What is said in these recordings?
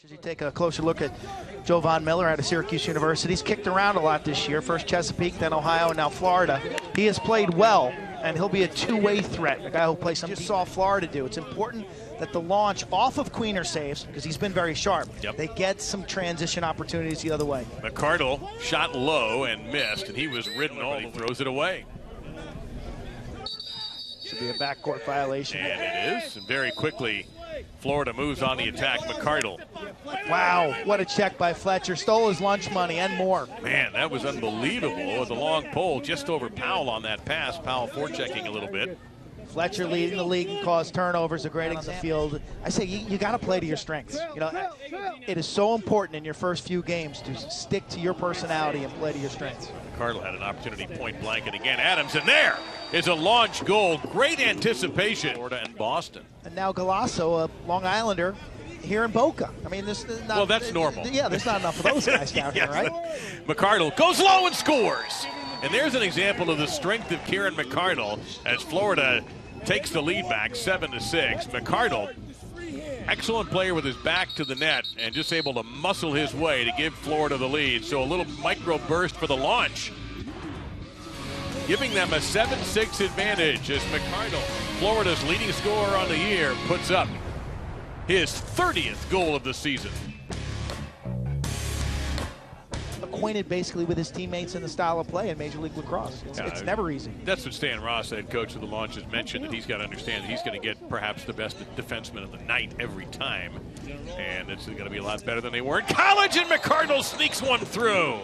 You take a closer look at Joe Von Miller out of Syracuse University. He's kicked around a lot this year. First Chesapeake, then Ohio, and now Florida. He has played well, and he'll be a two-way threat, a guy who'll play some. Just saw Florida do. It's important that the launch off of Queener saves, because he's been very sharp. Yep. They get some transition opportunities the other way. McArdle shot low and missed, and he was ridden all. He throws it away. Should be a backcourt violation. And it is. And very quickly, Florida moves on the attack. McArdle. Wow, what a check by Fletcher. Stole his lunch money and more. Man, that was unbelievable. With the long pole just over Powell on that pass. Powell forechecking a little bit. Fletcher leading the league and caused turnovers, a great on the field. I say you got to play to your strengths. You know, it is so important in your first few games to stick to your personality and play to your strengths. McArdle had an opportunity point blank, and again Adams, and there is a launch goal. Great anticipation. Florida and Boston. And now Galasso, a Long Islander, here in Boca. I mean, this is not. Well, that's normal. Yeah, there's not enough of those guys down Yes. here, right? McArdle goes low and scores. And there's an example of the strength of Kieran McArdle as Florida takes the lead back 7-6. McArdle, excellent player with his back to the net and just able to muscle his way to give Florida the lead. So a little micro burst for the launch, giving them a 7-6 advantage as McArdle, Florida's leading scorer on the year, puts up his 30th goal of the season. Acquainted basically with his teammates and the style of play in Major League Lacrosse. It's never easy. That's what Stan Ross, head coach of the Launch, has mentioned, that he's got to understand that he's going to get perhaps the best defenseman of the night every time. And it's going to be a lot better than they were in college, and McArdle sneaks one through.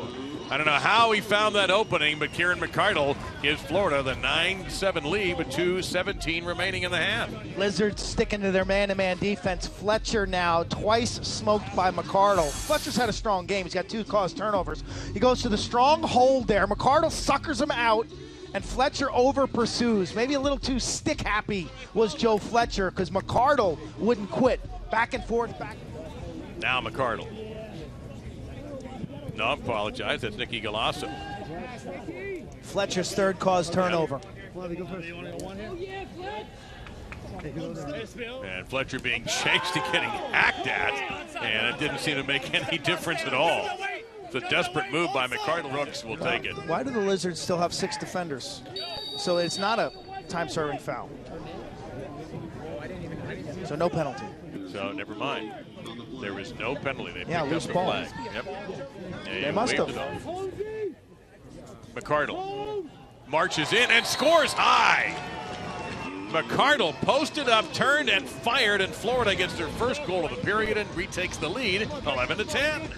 I don't know how he found that opening, but Kieran McArdle gives Florida the 9-7 lead with 2:17 remaining in the half. Lizards sticking to their man-to-man defense. Fletcher now twice smoked by McArdle. Fletcher's had a strong game. He's got 2 caused turnovers. He goes to the strong hold there. McArdle suckers him out, and Fletcher over pursues. Maybe a little too stick happy was Joe Fletcher, because McArdle wouldn't quit. Back and forth, back and forth. Now McArdle. No, I apologize. That's Nicky Galasso. Fletcher's third caused turnover. And Fletcher being chased and getting hacked at, and it didn't seem to make any difference at all. It's a desperate move by McArdle. Brooks will take it. Why do the Lizards still have 6 defenders? So it's not a time-serving foul. So no penalty. So never mind. There was no penalty. They picked up loose the ball. flag. Yep. They must have. McArdle marches in and scores high. McArdle posted up, turned, and fired, and Florida gets their first goal of the period and retakes the lead, 11-10.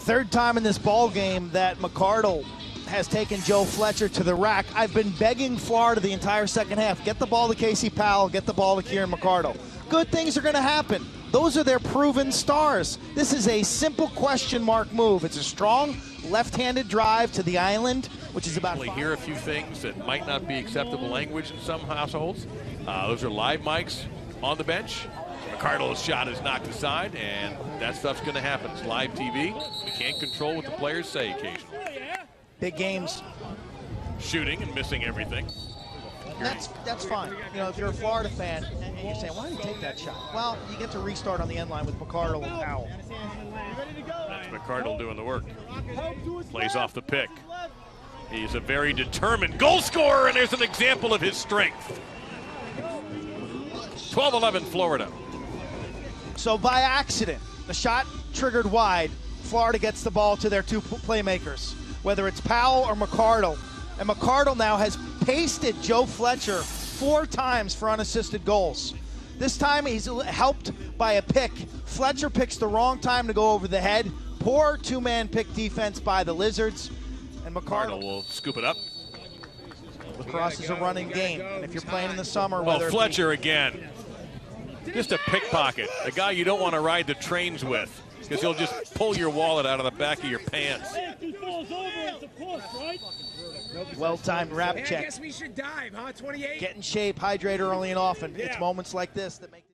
Third time in this ball game that McArdle has taken Joe Fletcher to the rack. I've been begging Florida the entire second half, get the ball to Casey Powell, get the ball to Kieran McArdle. Good things are going to happen. Those are their proven stars. This is a simple question mark move. It's a strong left-handed drive to the island, which is about. We hear a few things that might not be acceptable language in some households. Those are live mics on the bench. McArdle's shot is knocked aside, and that stuff's going to happen. It's live TV. We can't control what the players say occasionally. Big games. Shooting and missing everything. That's fine. You know, if you're a Florida fan and you're saying, why did he take that shot? Well, you get to restart on the end line with McArdle and Powell. That's McArdle doing the work. Plays off the pick. He's a very determined goal scorer, and there's an example of his strength. 12-11 Florida. So by accident, the shot triggered wide. Florida gets the ball to their 2 playmakers, whether it's Powell or McArdle. And McArdle now has pasted Joe Fletcher 4 times for unassisted goals. This time he's helped by a pick. Fletcher picks the wrong time to go over the head. Poor 2-man pick defense by the Lizards. And McArdle will scoop it up. Lacrosse is a running game. And if you're playing in the summer, whether Fletcher again. Just a pickpocket. A guy you don't want to ride the trains with, because he'll just pull your wallet out of the back of your pants. Well-timed wrap check. I guess we should dive, huh? 28. Get in shape, hydrate early and often. It's moments like this that make